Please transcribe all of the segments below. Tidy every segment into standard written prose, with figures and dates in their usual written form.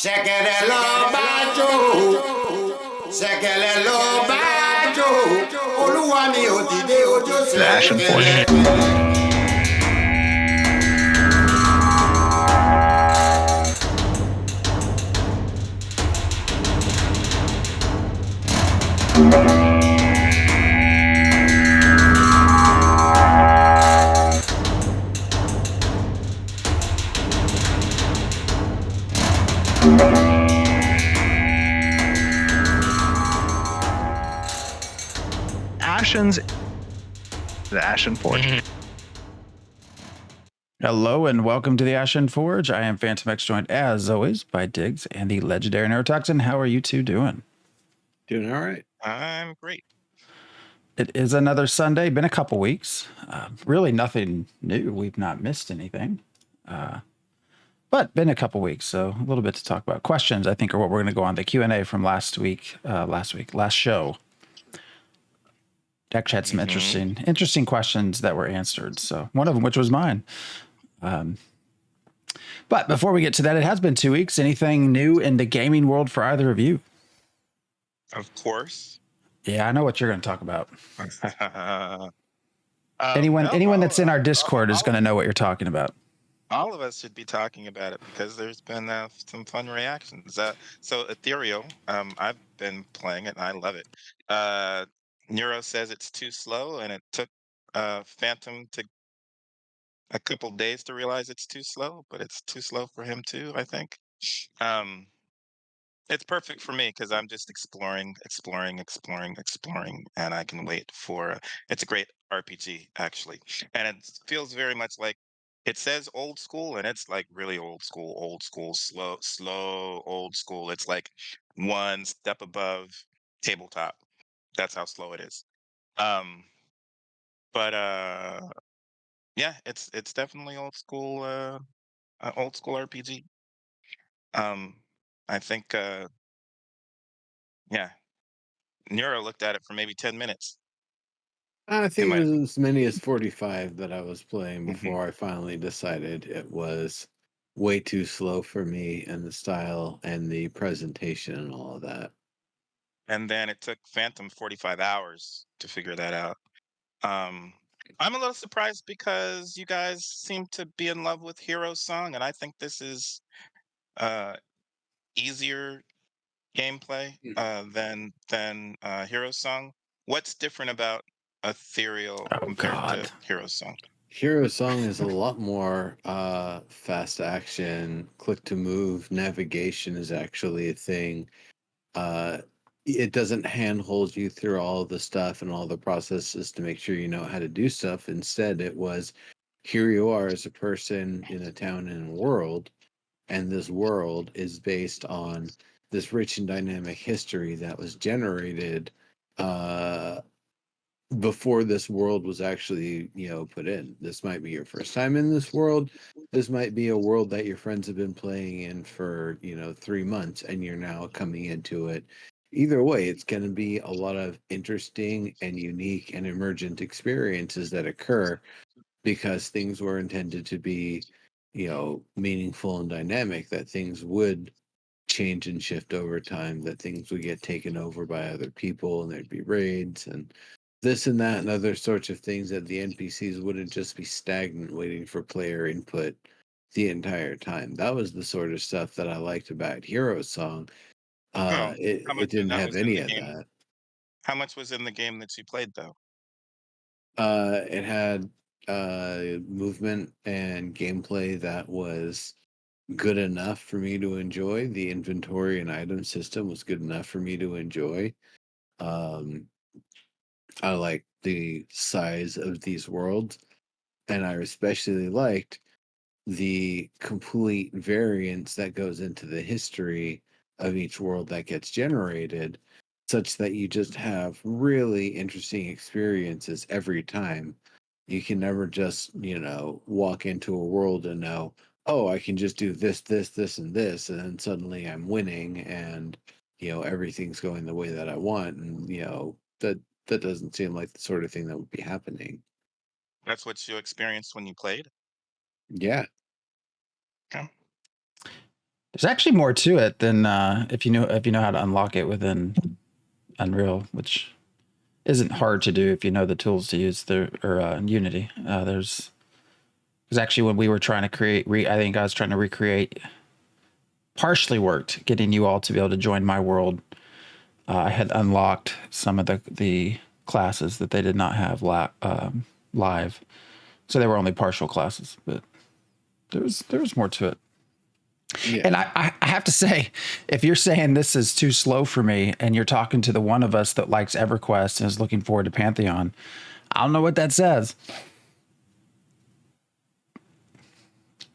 Ṣẹ̀kẹ̀rẹ̀ lọ bá jó, ṣẹ̀kẹ̀rẹ̀ lọ bá jó, olúwa mi ò dìde ojú The Ashen Forge. The Ashen Forge. Hello and welcome to the Ashen Forge. I am Phantom X, joined as always by Diggs and the legendary Neurotoxin. How are you two doing? Doing all right. I'm great. It is another Sunday. Been a couple weeks. Really nothing new. We've not missed anything. But been a couple weeks, so a little bit to talk about. Questions, I think, are what we're going to go on. The Q&A from last show. Actually had some interesting questions that were answered. So one of them, which was mine. But before we get to that, it has been 2 weeks. Anything new in the gaming world for either of you? Of course. Yeah, I know what you're going to talk about. Anyone that's in our Discord is going to know what you're talking about. All of us should be talking about it because there's been some fun reactions. So Ethereal, I've been playing it and I love it. Neuro says it's too slow, and it took Phantom to a couple days to realize it's too slow, but it's too slow for him too, I think. It's perfect for me because I'm just exploring, and I can wait for. It's a great RPG actually, and it feels very much like it says old school, and it's like really old school, slow, old school. It's like one step above tabletop. That's how slow it is. But yeah, it's definitely old school RPG. I think yeah, Nero looked at it for maybe 10 minutes. I think it was as many as 45 that I was playing before I finally decided it was way too slow for me, and the style and the presentation and all of that. And then it took Phantom 45 hours to figure that out. I'm a little surprised because you guys seem to be in love with Hero Song, and I think this is easier gameplay than Hero Song. What's different about Ethereal compared to Hero Song? Hero Song is a lot more fast action, click to move, navigation is actually a thing. It doesn't handhold you through all the stuff and all the processes to make sure you know how to do stuff. Instead, it was, here you are as a person in a town and a world, and this world is based on this rich and dynamic history that was generated before this world was actually, put in. This might be your first time in this world. This might be a world that your friends have been playing in for, 3 months, and you're now coming into it. Either way, it's going to be a lot of interesting and unique and emergent experiences that occur because things were intended to be, meaningful and dynamic, that things would change and shift over time, that things would get taken over by other people and there'd be raids and this and that and other sorts of things, that the NPCs wouldn't just be stagnant waiting for player input the entire time. That was the sort of stuff that I liked about Hero Song. It didn't have any of that. How much was in the game that you played, though? It had movement and gameplay that was good enough for me to enjoy. The inventory and item system was good enough for me to enjoy. I liked the size of these worlds, and I especially liked the complete variance that goes into the history of each world that gets generated, such that you just have really interesting experiences every time. You can never just, walk into a world and know, oh, I can just do this, and this, and then suddenly I'm winning and, everything's going the way that I want. And, that doesn't seem like the sort of thing that would be happening. That's what you experienced when you played? Yeah. Okay. There's actually more to it than if you know how to unlock it within Unreal, which isn't hard to do if you know the tools to use Unity. There's actually when we were trying to create, I think I was trying to recreate, partially worked, getting you all to be able to join my world. I had unlocked some of the classes that they did not have live, so they were only partial classes, but there was more to it. Yeah. And I have to say, if you're saying this is too slow for me and you're talking to the one of us that likes EverQuest and is looking forward to Pantheon, I don't know what that says.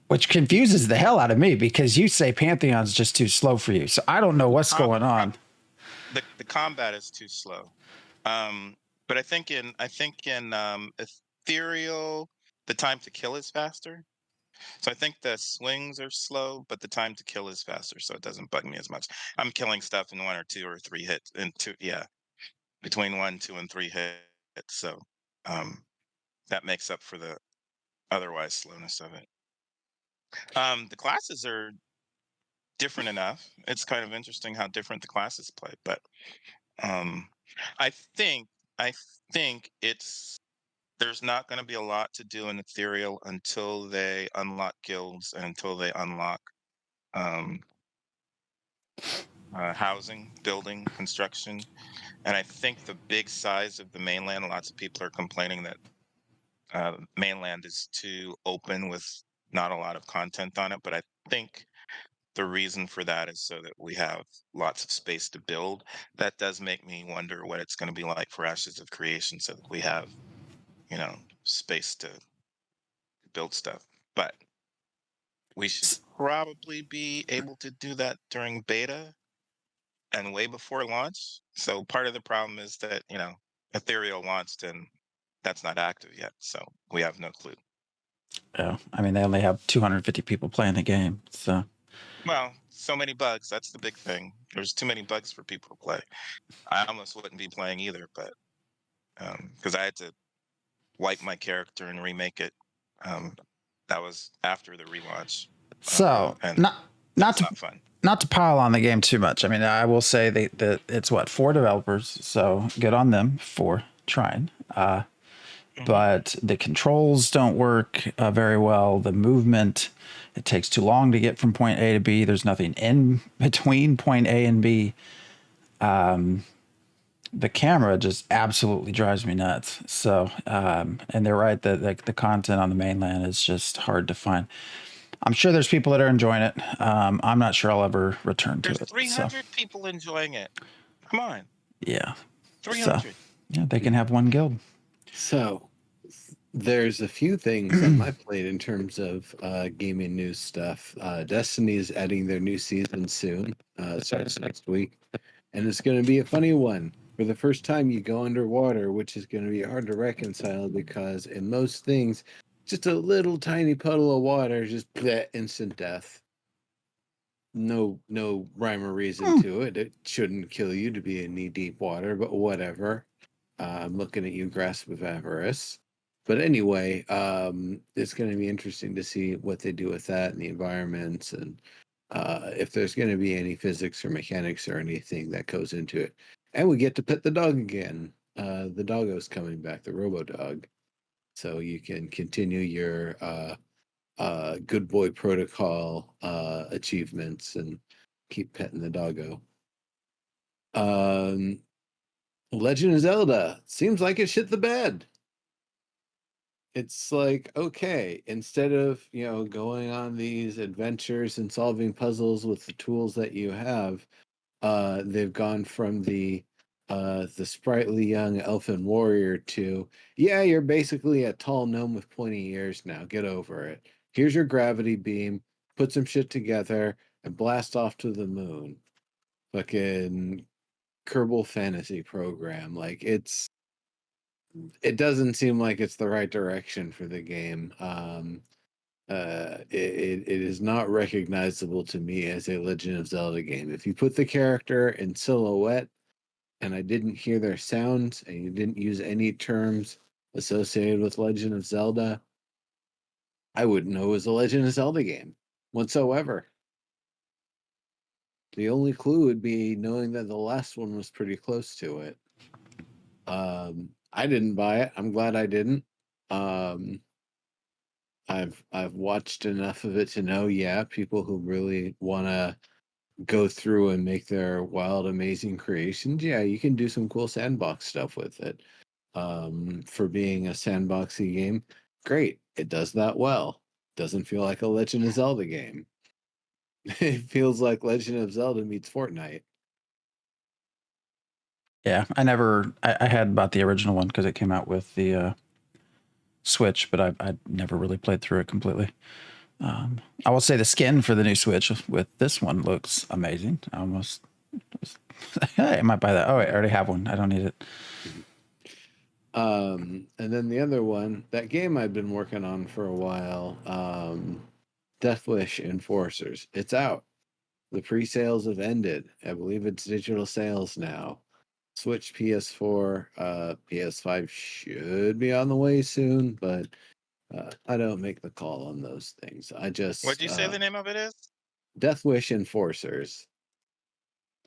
Which confuses the hell out of me because you say Pantheon's just too slow for you. So I don't know what's going on. The combat is too slow. But I think in Ethereal, the time to kill is faster. So I think the swings are slow, but the time to kill is faster, so it doesn't bug me as much. I'm killing stuff in 1 or 2 or 3 hits, between 1, 2, and 3 hits. So that makes up for the otherwise slowness of it. The classes are different enough. It's kind of interesting how different the classes play, but I think there's not going to be a lot to do in Ethereal until they unlock guilds and until they unlock housing, building, construction. And I think the big size of the mainland, lots of people are complaining that mainland is too open with not a lot of content on it. But I think the reason for that is so that we have lots of space to build. That does make me wonder what it's going to be like for Ashes of Creation, so that we have, space to build stuff. But we should probably be able to do that during beta and way before launch. So part of the problem is that, Ethereal launched and that's not active yet. So we have no clue. Yeah, I mean, they only have 250 people playing the game. So, Well, so many bugs. That's the big thing. There's too many bugs for people to play. I almost wouldn't be playing either, but because I had to wipe my character and remake it. That was after the relaunch. And not that's to not fun. not to pile on the game too much. I mean, I will say that it's 4 developers, so good on them for trying. But the controls don't work very well. The movement, it takes too long to get from point A to B. There's nothing in between point A and B. The camera just absolutely drives me nuts. So, and they're right that the content on the mainland is just hard to find. I'm sure there's people that are enjoying it. I'm not sure I'll ever return to There's it. 300 people enjoying it. Come on. Yeah. 300. So, yeah, they can have one guild. So there's a few things on my plate in terms of gaming news stuff. Destiny is adding their new season soon. Starts next week. And it's going to be a funny one. For the first time, you go underwater, which is going to be hard to reconcile because in most things, just a little tiny puddle of water, just bleh, instant death. No rhyme or reason to it. It shouldn't kill you to be in knee-deep water, but whatever. I'm looking at you, Grasp of Avarice. But anyway, it's going to be interesting to see what they do with that and the environments and if there's going to be any physics or mechanics or anything that goes into it. And we get to pet the dog again. The doggo's coming back, the Robo Dog. So you can continue your Good Boy Protocol achievements and keep petting the doggo. Legend of Zelda seems like it shit the bed. It's like, okay, instead of, going on these adventures and solving puzzles with the tools that you have, they've gone from the sprightly young elfin warrior to, yeah, you're basically a tall gnome with pointy ears now. Get over it. Here's your gravity beam. Put some shit together and blast off to the moon. Fucking Kerbal Fantasy program. Like it doesn't seem like it's the right direction for the game. It is not recognizable to me as a Legend of Zelda game. If you put the character in silhouette and I didn't hear their sounds and you didn't use any terms associated with Legend of Zelda, I wouldn't know it was a Legend of Zelda game whatsoever. The only clue would be knowing that the last one was pretty close to it. I didn't buy it. I'm glad I didn't. I've watched enough of it to know, yeah, people who really want to go through and make their wild, amazing creations, yeah, you can do some cool sandbox stuff with it. For being a sandboxy game, great. It does that well. Doesn't feel like a Legend of Zelda game. It feels like Legend of Zelda meets Fortnite. Yeah, I had bought the original one because it came out with the Switch, but I never really played through it completely. I will say the skin for the new Switch with this one looks amazing. I almost, hey, I might buy that. Oh, wait, I already have one. I don't need it. And then the other one, that game I've been working on for a while, Death Wish Enforcers. It's out. The pre-sales have ended. I believe it's digital sales now. Switch, PS4, PS5 should be on the way soon, but I don't make the call on those things. I just What do you say the name of it is? Death Wish Enforcers.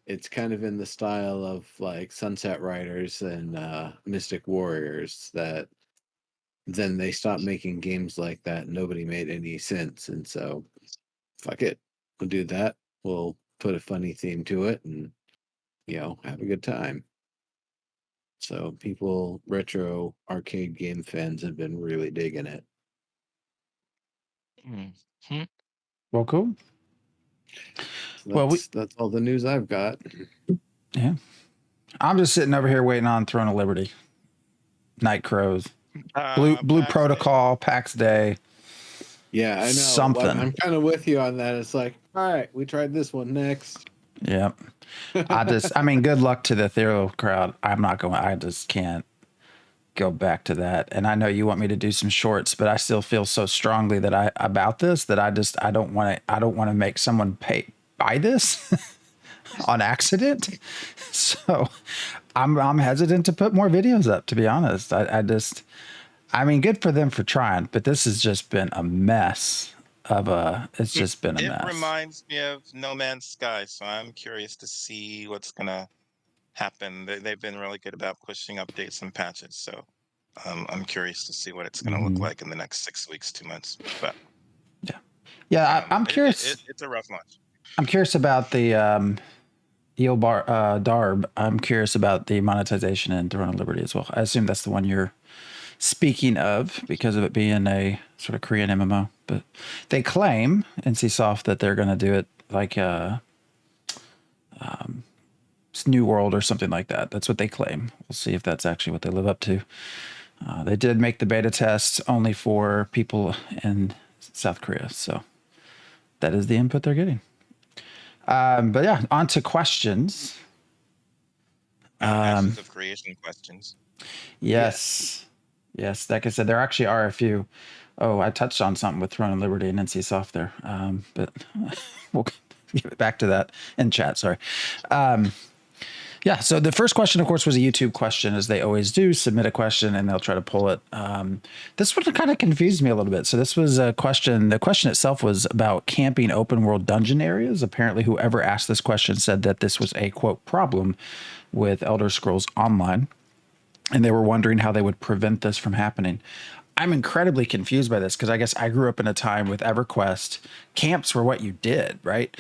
It's kind of in the style of like Sunset Riders and Mystic Warriors, that then they stopped making games like that. Nobody made any sense. And so, fuck it. We'll do that. We'll put a funny theme to it and, have a good time. So people, retro arcade game fans, have been really digging it. Mm-hmm. Well, cool. So Well, that's all the news I've got. yeah. I'm just sitting over here waiting on Throne of Liberty, Night Crows, Blue PAX Protocol, PAX Day. Yeah, I know. Something. I'm kind of with you on that. It's like, all right, we tried this one next. Yep. I mean, good luck to the ethereal crowd. I just can't go back to that. And I know you want me to do some shorts, but I still feel so strongly that I don't want to make someone buy this on accident. So I'm hesitant to put more videos up, to be honest. I mean, good for them for trying, but this has just been a mess it's just been a mess. It reminds me of No Man's Sky, so I'm curious to see what's gonna happen. They've been really good about pushing updates and patches, so I'm curious to see what it's gonna look like in the next 6 weeks, 2 months. But yeah, I'm curious. It's a rough launch. I'm curious about the Darb. I'm curious about the monetization in Throne of Liberty as well. I assume that's the one you're speaking of because of it being a sort of Korean MMO. But they claim, NCSoft, that they're going to do it like New World or something like that. That's what they claim. We'll see if that's actually what they live up to. They did make the beta tests only for people in South Korea. So that is the input they're getting. But yeah, on to questions. Ashes of Creation questions. Yes. Like I said, there actually are a few. Oh, I touched on something with Throne of Liberty and NCSoft there. But we'll get back to that in chat. Sorry. Yeah. So the first question, of course, was a YouTube question, as they always do. Submit a question and they'll try to pull it. This one kind of confused me a little bit. So this was a question. The question itself was about camping open world dungeon areas. Apparently, whoever asked this question said that this was a, quote, problem with Elder Scrolls Online. And they were wondering how they would prevent this from happening. I'm incredibly confused by this because I guess I grew up in a time with EverQuest. Camps were what you did, right?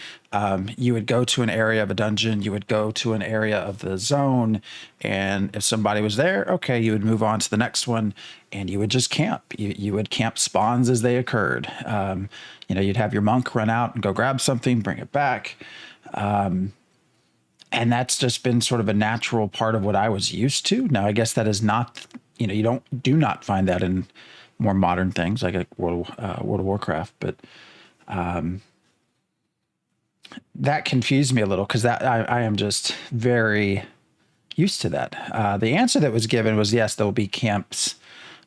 You would go to an area of a dungeon, you would go to an area of the zone, and if somebody was there, okay, you would move on to the next one, and you would just camp. You would camp spawns as they occurred. You'd have your monk run out and go grab something, bring it back. And that's just been sort of a natural part of what I was used to. Now, I guess that is not, you do not find that in more modern things like World of Warcraft, but that confused me a little because I am just very used to that. The answer that was given was, yes, there'll be camps.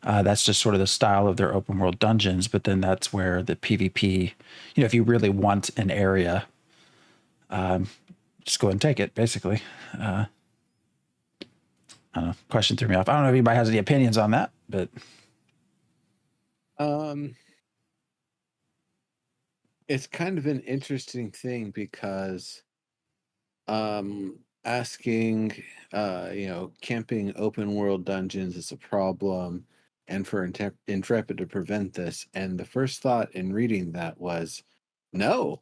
That's just sort of the style of their open world dungeons. But then that's where the PvP, if you really want an area, just go ahead and take it, basically. I don't know. Question threw me off. I don't know if anybody has any opinions on that, but it's kind of an interesting thing because asking, camping open world dungeons is a problem, and for Intrepid to prevent this. And the first thought in reading that was, no,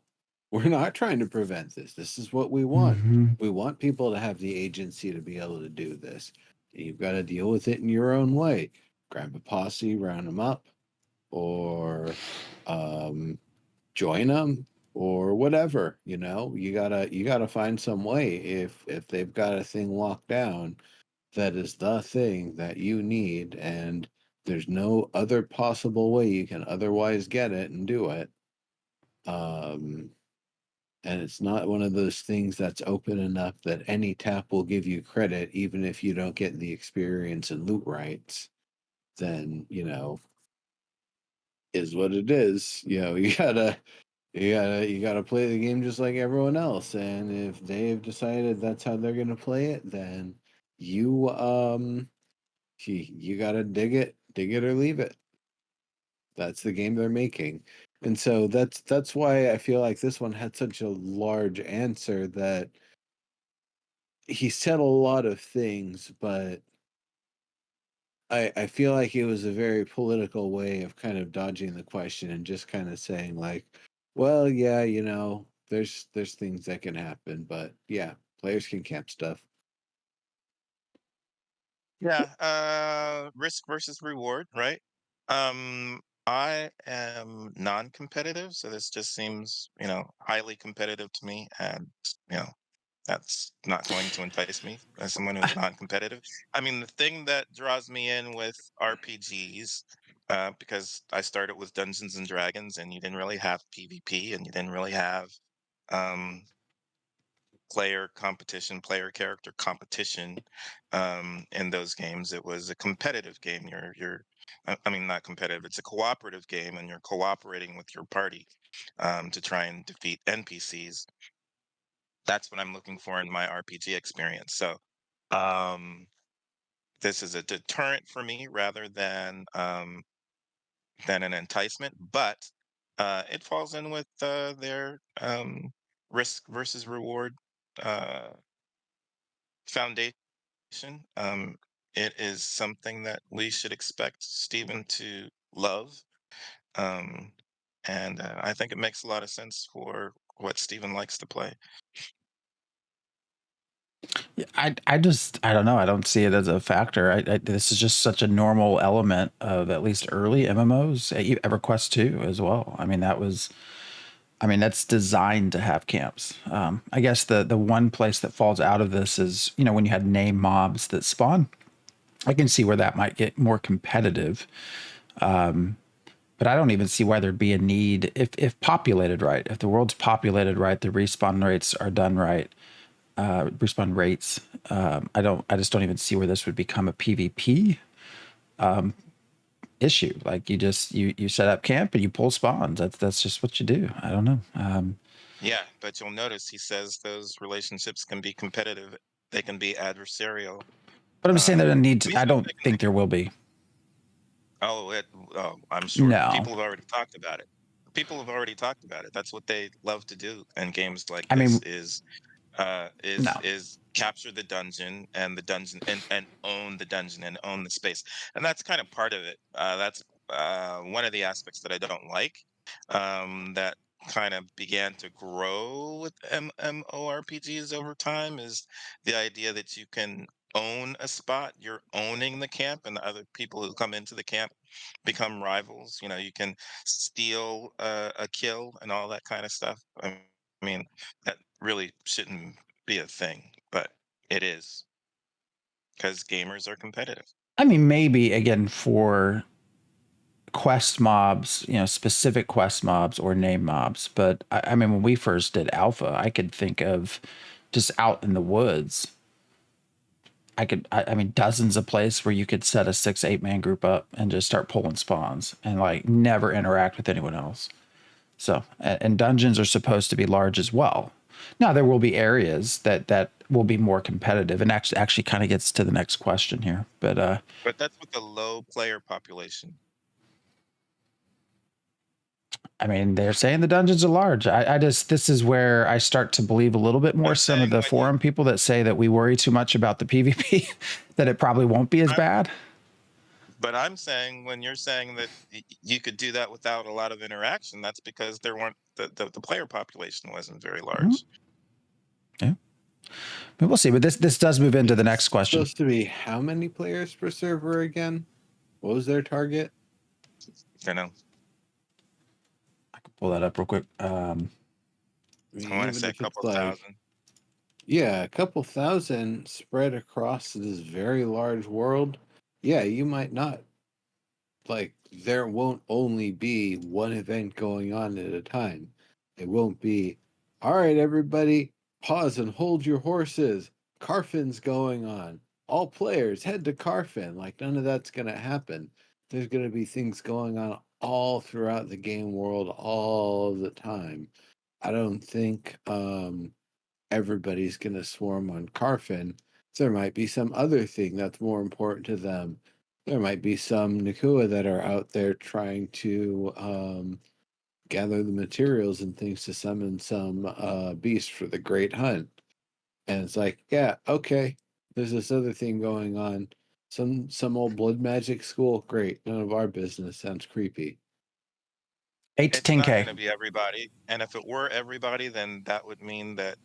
we're not trying to prevent this. This is what we want. Mm-hmm. We want people to have the agency to be able to do this. You've got to deal with it in your own way. Grab a posse, round them up, or join them, or whatever. You gotta find some way. If they've got a thing locked down that is the thing that you need, and there's no other possible way you can otherwise get it and do it, um and it's not one of those things that's open enough that any tap will give you credit even if you don't get the experience and loot rights, then is what it is. You gotta play the game just like everyone else, and if they've decided that's how they're gonna play it, then you gotta dig it or leave it. That's the game they're making. And so that's why I feel like this one had such a large answer, that he said a lot of things, but I feel like it was a very political way of kind of dodging the question and just kind of saying like, well, yeah, there's things that can happen, but yeah, players can camp stuff. Yeah, risk versus reward, right? I am non-competitive, so this just seems, highly competitive to me, and you know, that's not going to entice me as someone who's non-competitive. I mean, the thing that draws me in with RPGs, because I started with Dungeons and Dragons, and you didn't really have PvP, and you didn't really have um, player character competition in those games. It was a competitive game. I mean, not competitive. It's a cooperative game, and you're cooperating with your party to try and defeat NPCs. That's what I'm looking for in my RPG experience. So, um, this is a deterrent for me rather than an enticement, but it falls in with their risk versus reward uh, foundation. It is something that we should expect Stephen to love. Um, and I think it makes a lot of sense for what Stephen likes to play. Yeah, I don't know. I don't see it as a factor. This is just such a normal element of at least early MMOs, EverQuest 2 as well. I mean, that's designed to have camps. I guess the one place that falls out of this is, when you had name mobs that spawn. I can see where that might get more competitive. But I don't even see why there'd be a need if populated right. If the world's populated right, the respawn rates are done right. Respawn rates. I just don't even see where this would become a PvP issue. Like you set up camp and you pull spawns. That's just what you do. I don't know. Yeah, but you'll notice he says those relationships can be competitive. They can be adversarial. But I'm saying that it needs. These I are don't think there will be. Oh, I'm sure No, people have already talked about it. People have already talked about it. That's what they love to do in games like I this mean, is no. capture the dungeon and own the dungeon and own the space. And that's kind of part of it. That's one of the aspects that I don't like, that kind of began to grow with MMORPGs over time, is the idea that you can own a spot, you're owning the camp, and the other people who come into the camp become rivals. You can steal a kill and all that kind of stuff. I mean, that really shouldn't be a thing, but it is because gamers are competitive. I mean, maybe again for quest mobs, specific quest mobs or name mobs. But I mean, when we first did alpha, I could think of just out in the woods. I mean, dozens of places where you could set a 6-8 man group up and just start pulling spawns and like never interact with anyone else. So, and dungeons are supposed to be large as well. Now there will be areas that will be more competitive, and actually kind of gets to the next question here. But But that's with the low player population. I mean, they're saying the dungeons are large. This is where I start to believe a little bit more I'm some of saying the forum people that say that we worry too much about the PvP, that it probably won't be as bad. But I'm saying when you're saying that you could do that without a lot of interaction, that's because there weren't the player population wasn't very large. Yeah. But we'll see. But this does move into the next question. Supposed to be how many players per server again? What was their target? You know, I can pull that up real quick. I want to say a couple thousand. Yeah, a couple thousand spread across this very large world. Yeah, you might not. Like, there won't only be one event going on at a time. It won't be, all right, everybody, pause and hold your horses. Carfin's going on. All players head to Carfin. Like, none of that's going to happen. There's going to be things going on all throughout the game world all the time. I don't think everybody's going to swarm on Carfin. There might be some other thing that's more important to them. There might be some Nakua that are out there trying to gather the materials and things to summon some beast for the Great Hunt. And it's like, yeah, okay, there's this other thing going on. Some old blood magic school. Great, none of our business. Sounds creepy. 8 to It's not 10K. going to be everybody, and if it were everybody, then that would mean that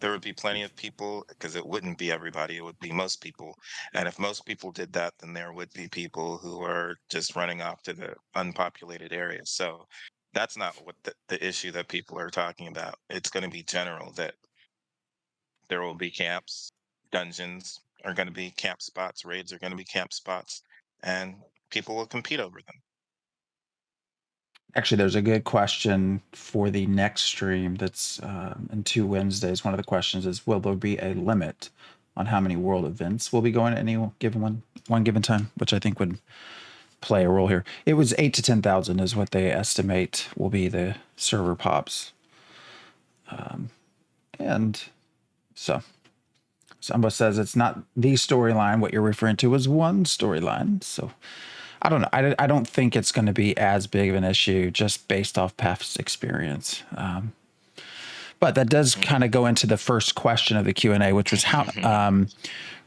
there would be plenty of people, because it wouldn't be everybody, it would be most people. And if most people did that, then there would be people who are just running off to the unpopulated areas. So that's not what the issue that people are talking about. It's going to be general, that there will be camps, dungeons are going to be camp spots, raids are going to be camp spots, and people will compete over them. Actually, there's a good question for the next stream that's in 2 Wednesdays. One of the questions is, will there be a limit on how many world events will be going at any given one given time, which I think would play a role here. It was 8 to 10,000 is what they estimate will be the server pops. And so Samba says it's not the storyline. What you're referring to is one storyline. So I don't know. I don't think it's going to be as big of an issue just based off past experience. But that does kind of go into the first question of the Q&A, which was how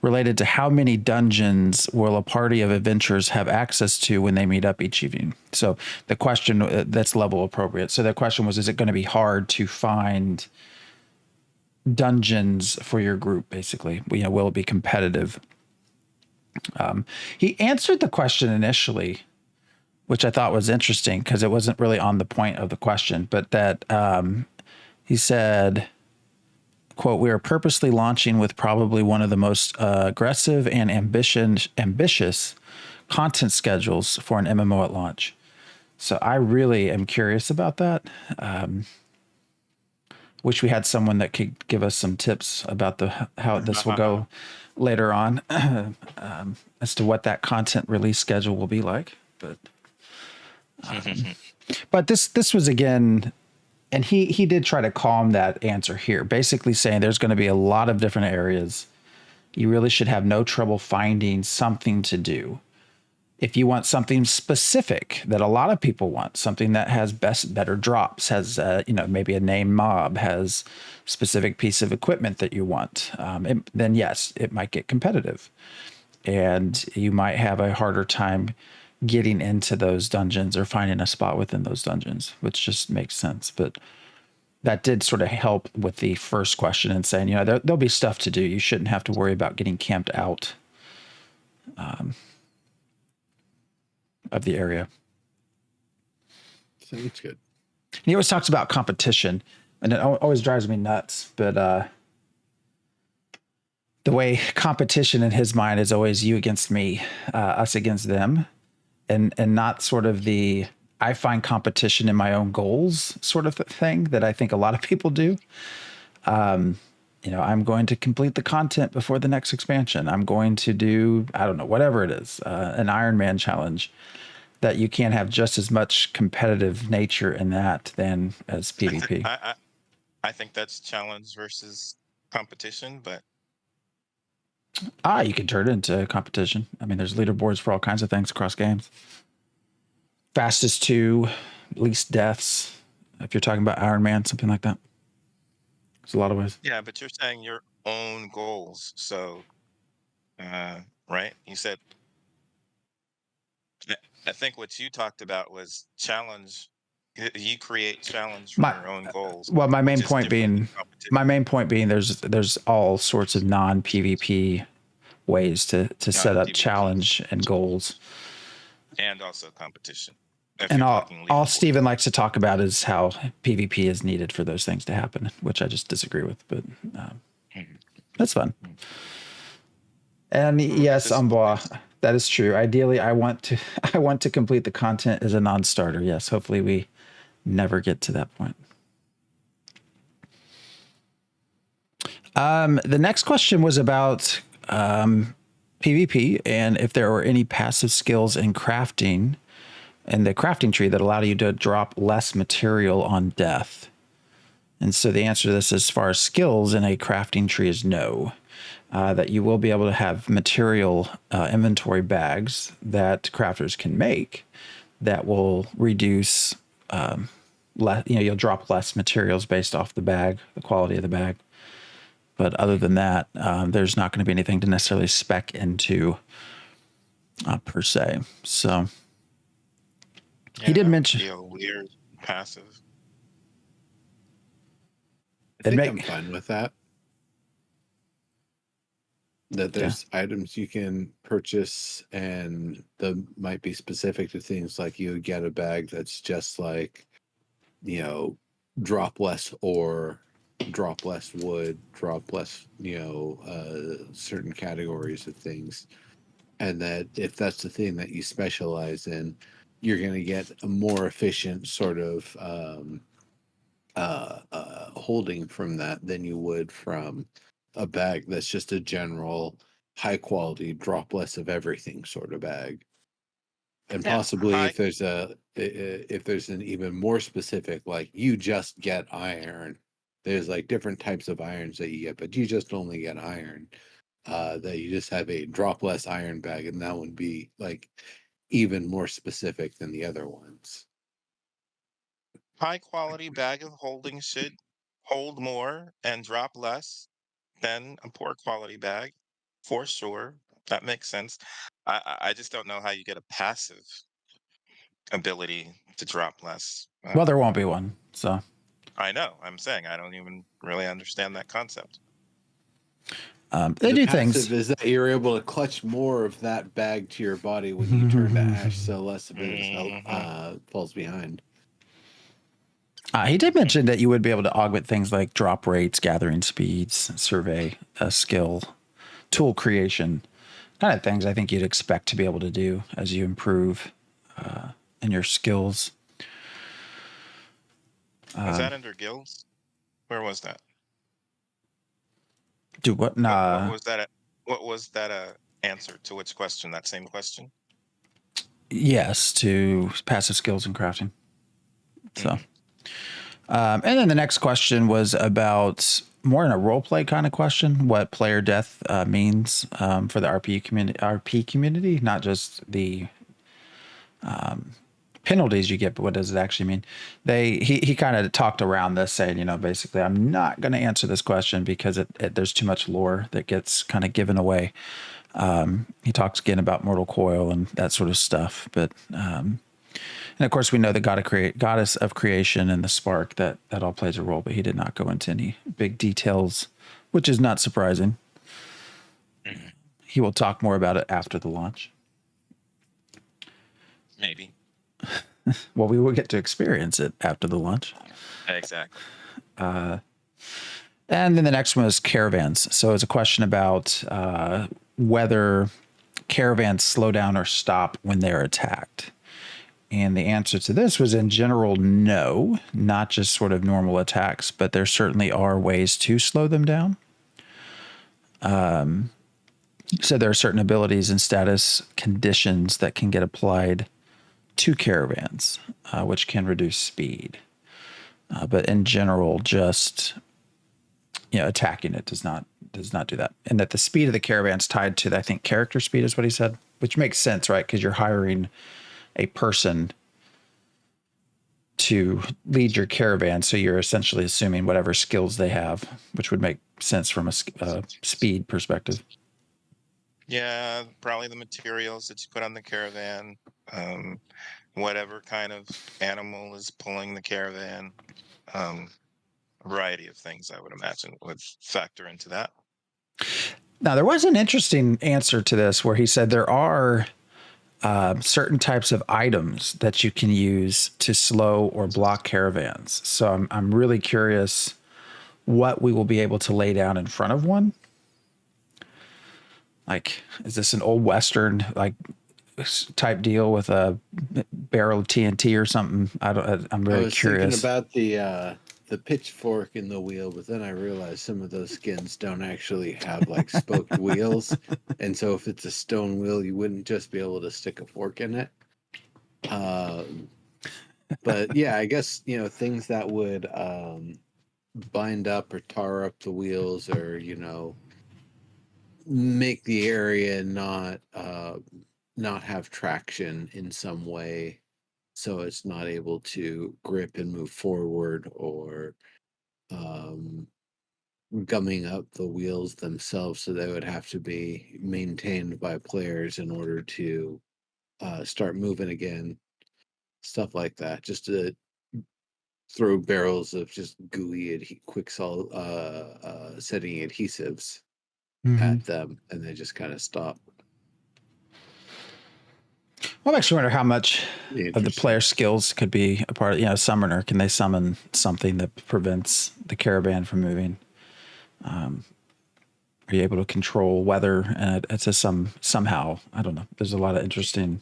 related to how many dungeons will a party of adventurers have access to when they meet up each evening. So the question that's level appropriate. So the question was, is it going to be hard to find dungeons for your group? Basically, will it be competitive? He answered the question initially, which I thought was interesting because it wasn't really on the point of the question, but that he said, quote, "We are purposely launching with probably one of the most aggressive and ambitious content schedules for an MMO at launch." So I really am curious about that. Wish we had someone that could give us some tips about how this will go later on as to what that content release schedule will be like. But this was, again, and he did try to calm that answer here, basically saying there's going to be a lot of different areas. You really should have no trouble finding something to do. If you want something specific that a lot of people want, something that has better drops, has maybe a named mob, has specific piece of equipment that you want, then yes, it might get competitive, and you might have a harder time getting into those dungeons or finding a spot within those dungeons, which just makes sense. But that did sort of help with the first question and saying, there'll be stuff to do. You shouldn't have to worry about getting camped out of the area. Sounds good. He always talks about competition, and it always drives me nuts. But the way competition in his mind is always you against me, us against them, and not sort of the I find competition in my own goals sort of thing that I think a lot of people do. I'm going to complete the content before the next expansion. I'm going to do, I don't know, whatever it is, an Iron Man challenge. That you can't have just as much competitive nature in that than as PvP. I think that's challenge versus competition, but you can turn it into competition. I mean, there's leaderboards for all kinds of things across games. Fastest to least deaths. If you're talking about Iron Man, something like that. There's a lot of ways. Yeah, but you're saying your own goals. So, right? You said, I I think what you talked about was challenge. You create challenge from My your own goals, well, my which main is point different than being, competition. there's all sorts of non PvP ways to Not set up PvP challenge and goals. and also competition. If And you're all talking all leaderboard. Steven likes to talk about is how PvP is needed for those things to happen, which I just disagree with. But Mhm. that's fun. And Ooh, yes, physical based. that is true. Ideally, I want to I want to complete the content as a non-starter. Yes, hopefully we never get to that point. The next question was about PvP and if there were any passive skills in crafting and the crafting tree that allowed you to drop less material on death. And so the answer to this, as far as skills in a crafting tree, is no. That you will be able to have material inventory bags that crafters can make that will reduce you'll drop less materials based off the bag, the quality of the bag. But other than that, there's not going to be anything to necessarily spec into per se. So he Yeah, did that would mention feel weird, passive. I it think I'm make fine with that. That yeah. there's items you can purchase and that might be specific to things like you get a bag that's just like, drop less ore, drop less wood, drop less, certain categories of things. And that if that's the thing that you specialize in, you're going to get a more efficient sort of holding from that than you would from a bag that's just a general high quality drop less of everything sort of bag. And Yeah, possibly high. if there's an even more specific, like you just get iron, there's like different types of irons that you get, but you just only get iron, that you just have a drop less iron bag, and that would be like even more specific than the other ones. High quality bag of holding should hold more and drop less than a poor quality bag, for sure. That makes sense. I just don't know how you get a passive ability to drop less. Well, there won't be one. So I know. I'm saying I don't even really understand that concept. they The do passive things. is that you're able to clutch more of that bag to your body when you turn to ash, so less of it is Mhm. falls behind. He did mention that you would be able to augment things like drop rates, gathering speeds, survey, skill, tool creation, kind of things I think you'd expect to be able to do as you improve in your skills. Was that under guilds? Where was that? Do what? What Nah. was that? What was that answer to which question? That same question? Yes, to passive skills in crafting. So, Mhm. and then the next question was about more in a role play kind of question, what player death means for the RP community, not just the penalties you get, but what does it actually mean? He kind of talked around this, saying, basically, I'm not going to answer this question because there's too much lore that gets kind of given away. He talks again about Mortal Coil and that sort of stuff, but and of course we know the goddess of creation and the spark that all plays a role, but he did not go into any big details, which is not surprising. Mhm. He will talk more about it after the launch. Maybe. Well, we will get to experience it after the launch. Exactly. And then the next one is caravans. So it's a question about whether caravans slow down or stop when they're attacked. And the answer to this was in general, no, not just sort of normal attacks, but there certainly are ways to slow them down. So there are certain abilities and status conditions that can get applied to caravans, which can reduce speed. But in general, just attacking it does not do that. And that the speed of the caravan's tied to, I think, character speed is what he said, which makes sense, right? Because you're hiring a person to lead your caravan. So you're essentially assuming whatever skills they have, which would make sense from a speed perspective. Yeah, probably the materials that you put on the caravan, whatever kind of animal is pulling the caravan, a variety of things I would imagine would factor into that. Now, there was an interesting answer to this where he said there are certain types of items that you can use to slow or block caravans. So I'm really curious what we will be able to lay down in front of one. Like, is this an old Western like type deal with a barrel of TNT or something? I'm really was curious. thinking about the pitchfork in the wheel, but then I realized some of those skins don't actually have like spoked wheels, and so if it's a stone wheel, you wouldn't just be able to stick a fork in it. But yeah, I guess things that would bind up or tar up the wheels, or make the area not have traction in some way, so it's not able to grip and move forward, or gumming up the wheels themselves, so they would have to be maintained by players in order to start moving again. Stuff like that, just to throw barrels of just gooey quicksalt setting adhesives at them, and they just kind of stop. Well, I actually wonder how much of the player skills could be a part of, summoner. Can they summon something that prevents the caravan from moving? Are you able to control weather? And it's just somehow, I don't know. There's a lot of interesting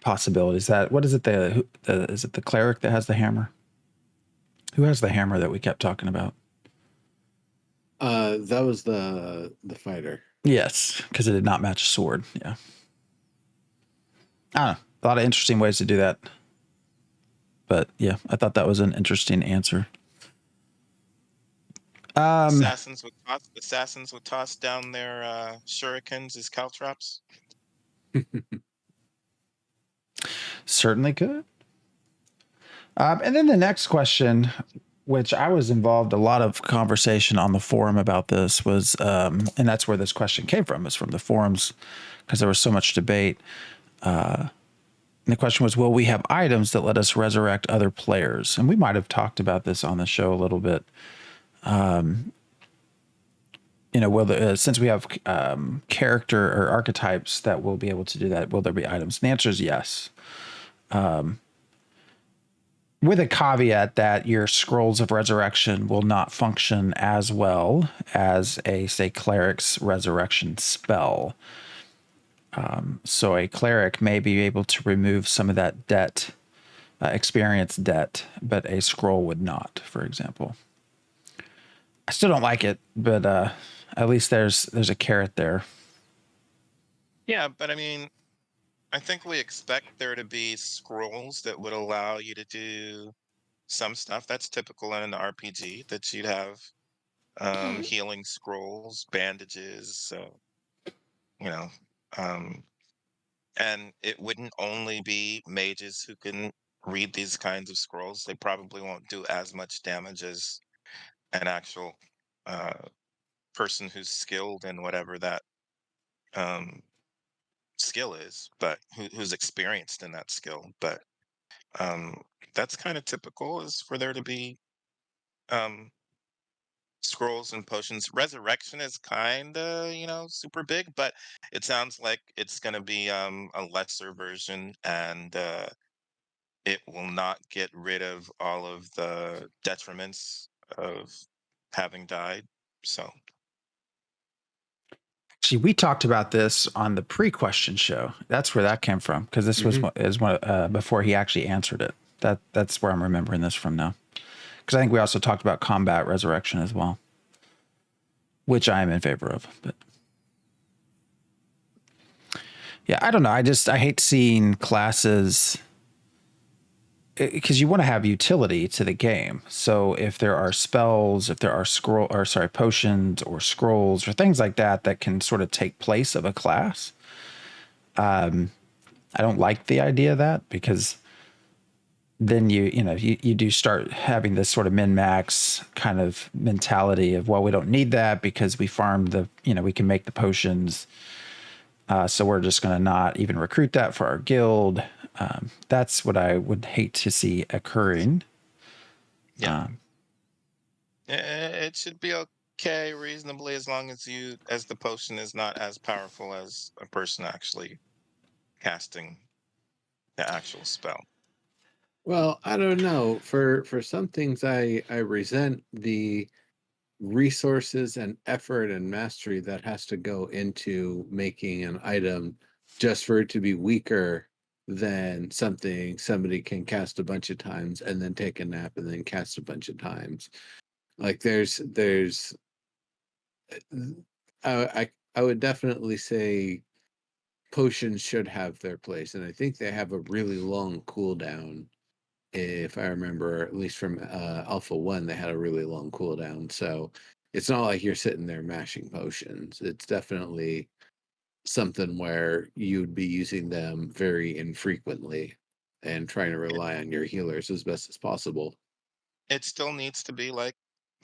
possibilities. What is it? Is it the cleric that has the hammer? Who has the hammer that we kept talking about? That was the fighter. Yes, because it did not match a sword. Yeah. I don't know. A lot of interesting ways to do that. But yeah, I thought that was an interesting answer. Assassins would toss down their shurikens as caltrops. Certainly could. And then the next question, which I was involved a lot of conversation on the forum about this, was, and that's where this question came from, is from the forums, because there was so much debate. And the question was, will we have items that let us resurrect other players? And we might have talked about this on the show a little bit. Since we have character or archetypes that will be able to do that, will there be items? And the answer is yes. With a caveat that your scrolls of resurrection will not function as well as a, say, cleric's resurrection spell. So a cleric may be able to remove some of that debt, experience debt, but a scroll would not, for example. I still don't like it, but at least there's a carrot there. Yeah, but I mean, I think we expect there to be scrolls that would allow you to do some stuff. That's typical in an RPG, that you'd have healing scrolls, bandages, and it wouldn't only be mages who can read these kinds of scrolls. They probably won't do as much damage as an actual person who's skilled in whatever that skill is, but who's experienced in that skill. But that's kind of typical, is for there to be um, scrolls and potions. Resurrection is kind of, super big, but it sounds like it's going to be a lesser version, and it will not get rid of all of the detriments of having died. So, See, we talked about this on the pre-question show. That's where that came from, because this was before he actually answered it. That's where I'm remembering this from now. Because I think we also talked about combat resurrection as well, which I am in favor of. But yeah, I don't know. I hate seeing classes, because you want to have utility to the game. So if there are spells, if there are potions or scrolls or things like that can sort of take place of a class, I don't like the idea of that, because then you do start having this sort of min-max kind of mentality of, well, we don't need that because we farm we can make the potions. So we're just going to not even recruit that for our guild. That's what I would hate to see occurring. Yeah. It should be okay reasonably as long as the potion is not as powerful as a person actually casting the actual spell. Well, I don't know. For some things, I resent the resources and effort and mastery that has to go into making an item just for it to be weaker than something somebody can cast a bunch of times and then take a nap and then cast a bunch of times. Like there's I would definitely say potions should have their place, and I think they have a really long cooldown. If I remember, at least from Alpha 1, they had a really long cooldown. So it's not like you're sitting there mashing potions. It's definitely something where you'd be using them very infrequently and trying to rely on your healers as best as possible. It still needs to be like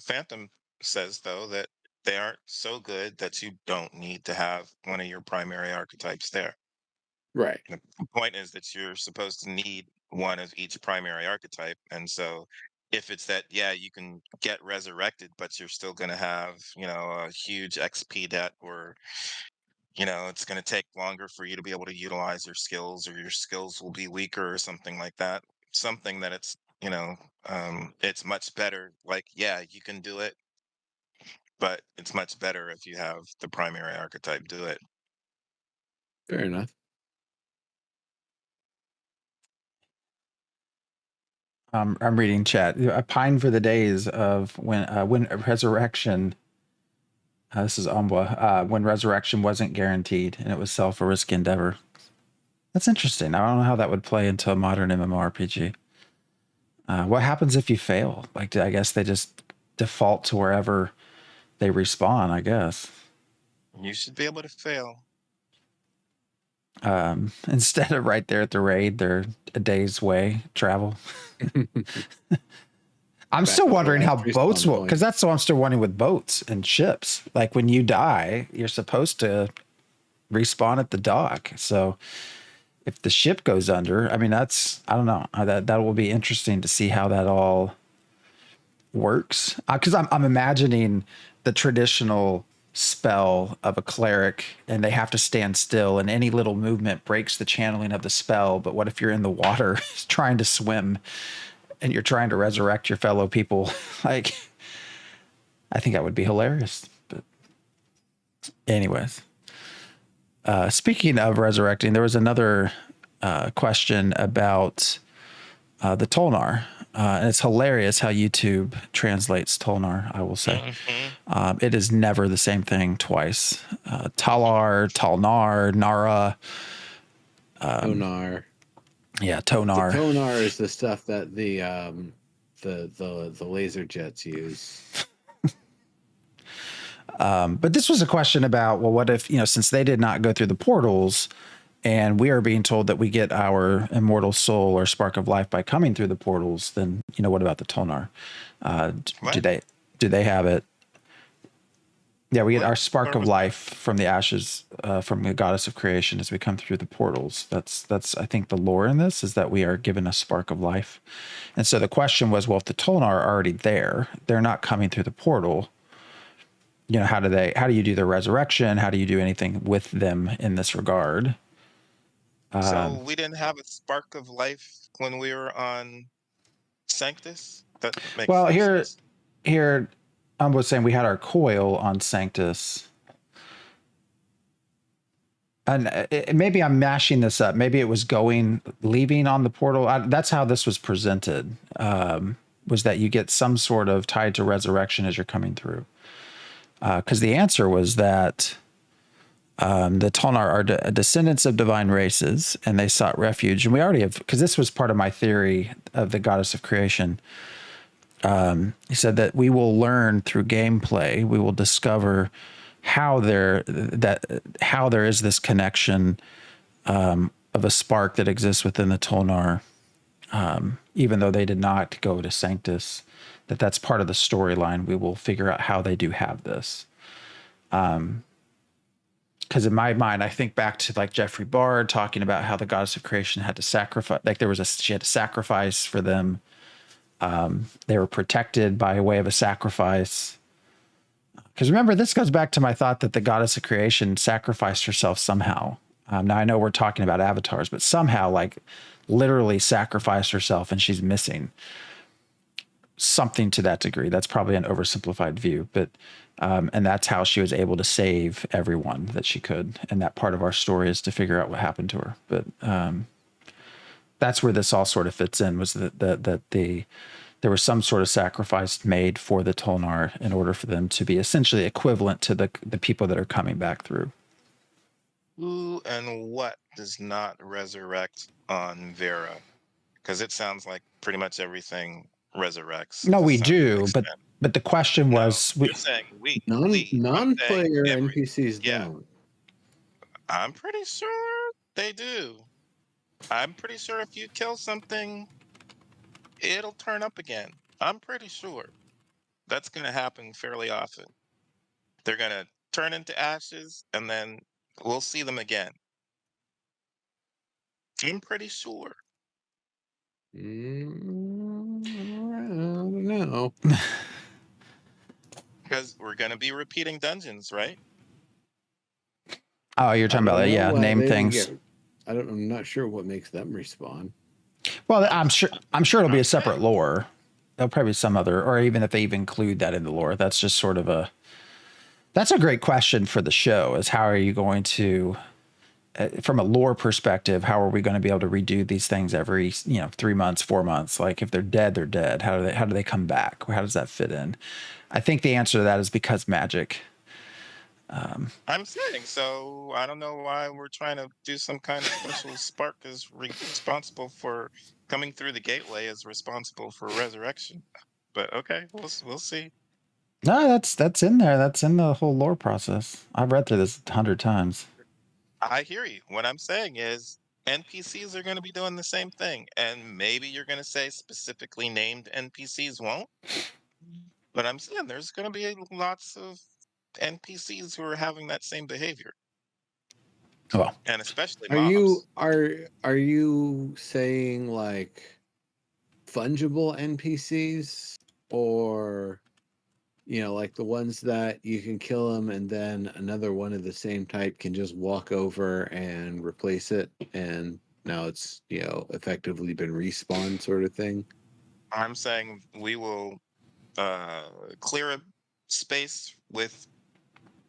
Phantom says, though, that they aren't so good that you don't need to have one of your primary archetypes there. Right. The point is that you're supposed to need one of each primary archetype. And so if it's that, yeah, you can get resurrected, but you're still going to have, a huge XP debt, or, it's going to take longer for you to be able to utilize your skills, or your skills will be weaker or something like that. Something that it's much better. Like, yeah, you can do it, but it's much better if you have the primary archetype do it. Fair enough. I'm reading chat. I pine for the days of when resurrection. This is Ombwa. When resurrection wasn't guaranteed and it was a risk endeavor. That's interesting. I don't know how that would play into a modern MMORPG. What happens if you fail? Like, I guess they just default to wherever they respawn, I guess. You should be able to fail. Instead of right there at the raid, they're a day's way travel. I'm still wondering how boats will, because that's what I'm still wondering with boats and ships. Like when you die, you're supposed to respawn at the dock. So if the ship goes under, I mean, I don't know. That will be interesting to see how that all works. Because I'm imagining the traditional spell of a cleric and they have to stand still and any little movement breaks the channeling of the spell. But what if you're in the water trying to swim and you're trying to resurrect your fellow people? Like, I think that would be hilarious. But anyways, speaking of resurrecting, there was another question about the Tulnar. And it's hilarious how YouTube translates Tulnar, I will say. Mm-hmm. It is never the same thing twice. Tulnar, Nara. Tulnar. Yeah, Tulnar. Tulnar is the stuff that the laser jets use. But this was a question about, well, what if, since they did not go through the portals and we are being told that we get our immortal soul or spark of life by coming through the portals, then, what about the Tulnar? Do they have it? Yeah, we get our spark of life from the ashes, from the goddess of creation as we come through the portals. That's I think the lore in this is that we are given a spark of life. And so the question was, well, if the Tulnar are already there, they're not coming through the portal. How do you do the resurrection? How do you do anything with them in this regard? So we didn't have a spark of life when we were on Sanctus? That makes sense. Here, I was saying we had our coil on Sanctus. And maybe I'm mashing this up. Maybe it was leaving on the portal. That's how this was presented, was that you get some sort of tied to resurrection as you're coming through. Because the answer was that the Tulnar are descendants of divine races, and they sought refuge. And we already have, because this was part of my theory of the goddess of creation. He said that we will learn through gameplay, we will discover how there is this connection of a spark that exists within the Tulnar even though they did not go to Sanctus, that's part of the storyline. We will figure out how they do have this. Because in my mind, I think back to like Jeffrey Bard talking about how the goddess of creation had to sacrifice, like she had to sacrifice for them. They were protected by way of a sacrifice. Because remember, this goes back to my thought that the goddess of creation sacrificed herself somehow. Now I know we're talking about avatars, but somehow, like, literally sacrificed herself, and she's missing something to that degree. That's probably an oversimplified view, but and that's how she was able to save everyone that she could. And that part of our story is to figure out what happened to her. But that's where this all sort of fits in, was that there was some sort of sacrifice made for the Tulnar in order for them to be essentially equivalent to the people that are coming back through. Who and what does not resurrect on Vera? Because it sounds like pretty much everything resurrects. No, to we some do, extent. but the question No, was, you're saying we. I'm saying Non-player every- NPCs yeah. don't. I'm pretty sure they do. I'm pretty sure if you kill something, it'll turn up again. I'm pretty sure that's going to happen fairly often. They're going to turn into ashes, and then we'll see them again. I'm pretty sure. I don't know. Because we're going to be repeating dungeons, right? oh, you're talking about, yeah, name things. I'm not sure what makes them respawn. Well, I'm sure it'll be a separate lore. There'll probably be some other, or even if they even include that in the lore, that's just sort of that's a great question for the show, is how are you going to, from a lore perspective, how are we going to be able to redo these things every, 3 months, 4 months? Like, if they're dead, they're dead. How do they come back? How does that fit in? I think the answer to that is because magic. I'm saying so. I don't know why we're trying to do some kind of special spark is responsible for coming through the gateway, is responsible for resurrection. But okay, we'll see. No, that's in there. That's in the whole lore process. I've read through this 100 times. I hear you. What I'm saying is NPCs are going to be doing the same thing, and maybe you're going to say specifically named NPCs won't. But I'm saying there's going to be lots of NPCs who are having that same behavior, Well, and especially Are mobs. are you saying like fungible NPCs, or like the ones that you can kill them and then another one of the same type can just walk over and replace it, and now it's effectively been respawned, sort of thing? I'm saying we will clear a space with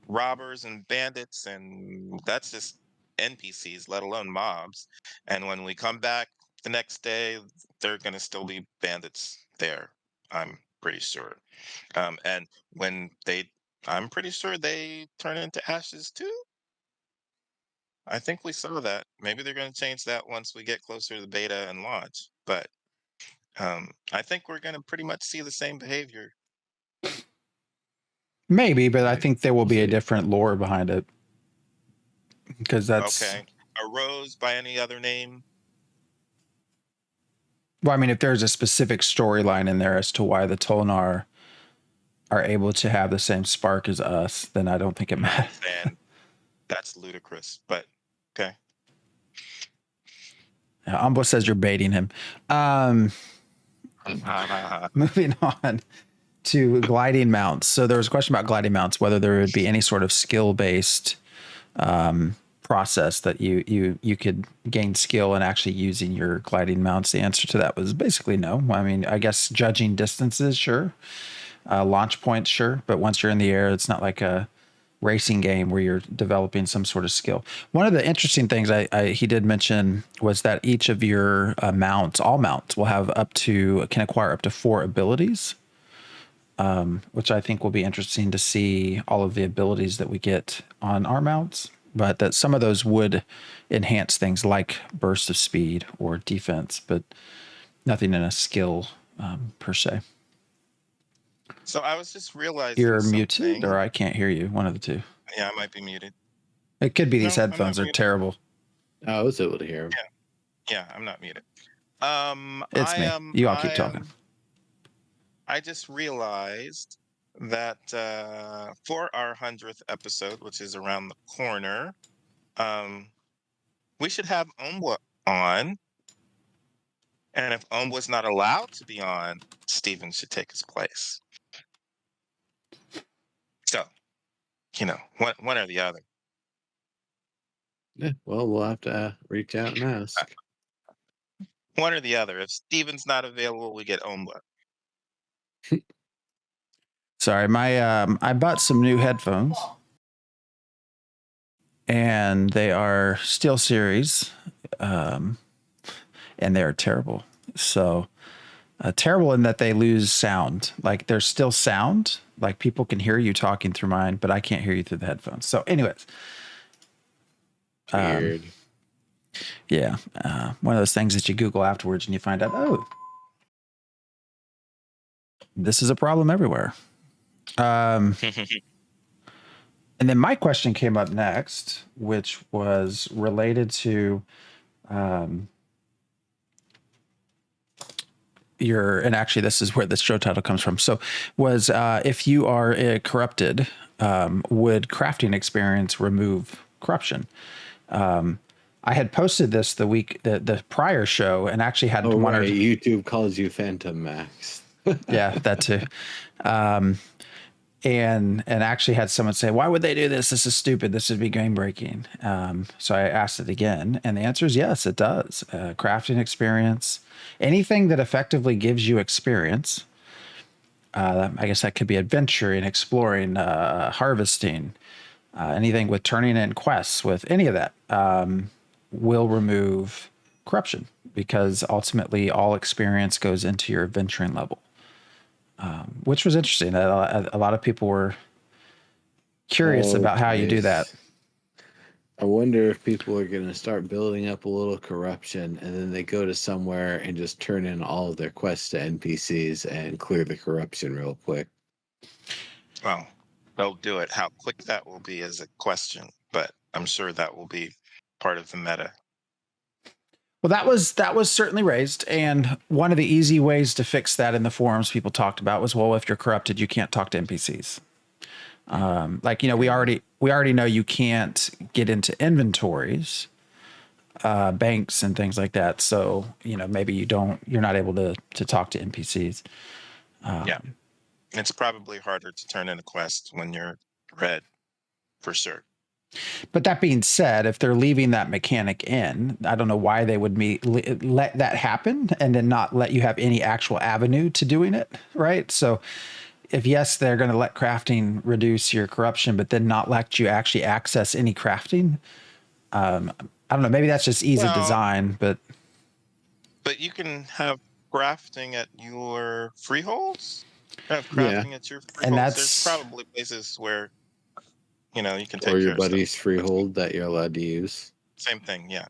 robbers and bandits, and that's just NPCs, let alone mobs. And when we come back the next day, they're going to still be bandits there. I'm pretty sure. And when I'm pretty sure they turn into ashes too. I think we saw that. Maybe they're going to change that once we get closer to the beta and launch. But I think we're going to pretty much see the same behavior. maybe, but I think there will We'll be a see. different lore behind it, because that's Okay. A rose by any other name? well, I mean, if there's a specific storyline in there as to why the Tulnar are able to have the same spark as us, then I don't think it matters. And that's ludicrous, but okay. Umbo says you're baiting him. Moving on to gliding mounts. So there was a question about gliding mounts, whether there would be any sort of skill-based process that you could gain skill in actually using your gliding mounts. The answer to that was basically no. I mean, I guess judging distances, sure. Launch points, sure. But once you're in the air, it's not like a racing game where you're developing some sort of skill. One of the interesting things he did mention was that each of your mounts, all mounts, will have can acquire up to 4 abilities, which I think will be interesting to see all of the abilities that we get on our mounts, but that some of those would enhance things like burst of speed or defense, but nothing in a skill per se. So I was just realizing You're something. muted, or I can't hear you. One of the two. Yeah, I might be muted. It could be these No, I'm not headphones are muted. terrible. I was able to hear him. Yeah, I'm not muted. It's me. You all keep talking. I just realized that for our 100th episode, which is around the corner, we should have Ombwa on. And if Ombwa's not allowed to be on, Steven should take his place. So, one or the other. Yeah, well, we'll have to reach out and ask. One or the other. If Steven's not available, we get Ombwa. Sorry, I bought some new headphones, and they are Steel Series, and they are terrible. So terrible in that they lose sound. Like there's still sound, like people can hear you talking through mine, but I can't hear you through the headphones. So, anyways, Weird. Yeah, one of those things that you Google afterwards and you find out, oh, this is a problem everywhere. And then my question came up next, which was related to and actually this is where the show title comes from. So was if you are corrupted, would crafting experience remove corruption? I had posted this the prior show and actually had one right. YouTube calls you Phantom Max. Yeah, that too. And actually had someone say, why would they do this? This is stupid. This would be game breaking. So I asked it again, and the answer is yes, it does. Crafting experience, anything that effectively gives you experience. I guess that could be adventuring, exploring, harvesting, anything with turning in quests, with any of that, will remove corruption, because ultimately all experience goes into your adventuring level. Which was interesting. A lot of people were curious about how you do that. I wonder if people are going to start building up a little corruption, and then they go to somewhere and just turn in all of their quests to NPCs and clear the corruption real quick. Well, they'll do it. How quick that will be is a question, but I'm sure that will be part of the meta. Well, that was certainly raised, and one of the easy ways to fix that in the forums people talked about was, well, if you're corrupted, you can't talk to NPCs. We already know you can't get into inventories, banks and things like that. So maybe you're not able to talk to NPCs. Yeah, it's probably harder to turn in a quest when you're red, for sure. But that being said, if they're leaving that mechanic in, I don't know why they would let that happen and then not let you have any actual avenue to doing it, right? So if yes, they're going to let crafting reduce your corruption, but then not let you actually access any crafting. I don't know. Maybe that's just ease of design, but you can have crafting at your freeholds. Have crafting at your freeholds. And there's probably places where you can take or your buddy's freehold that you're allowed to use. Same thing, yeah.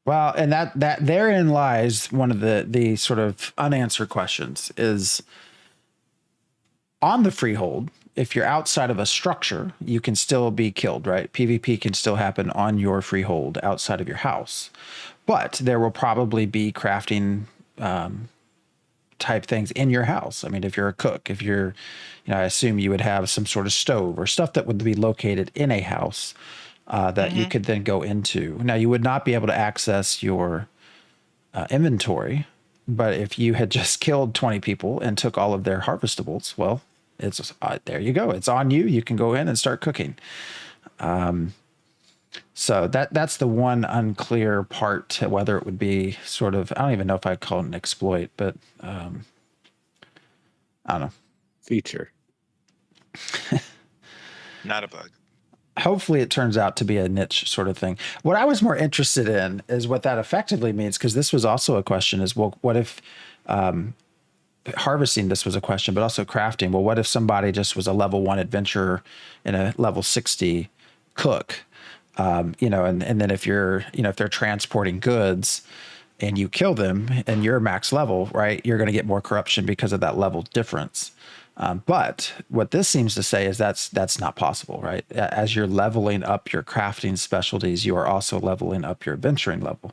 Well, and that therein lies one of the sort of unanswered questions is on the freehold. If you're outside of a structure, you can still be killed, right? PvP can still happen on your freehold outside of your house, but there will probably be crafting type things in your house. I mean, if you're a cook, if you're, I assume you would have some sort of stove or stuff that would be located in a house that you could then go into. Now, you would not be able to access your inventory, but if you had just killed 20 people and took all of their harvestables, well, it's there you go. It's on you. You can go in and start cooking. So that's the one unclear part to whether it would be sort of, I don't even know if I'd call it an exploit, but I don't know. Feature. Not a bug. Hopefully it turns out to be a niche sort of thing. What I was more interested in is what that effectively means, because this was also a question is, well, what if harvesting, this was a question, but also crafting. Well, what if somebody just was a level 1 adventurer and a level 60 cook? And then if you're, if they're transporting goods and you kill them and you're max level, right, you're going to get more corruption because of that level difference. But what this seems to say is that's not possible, right? As you're leveling up your crafting specialties, you are also leveling up your adventuring level.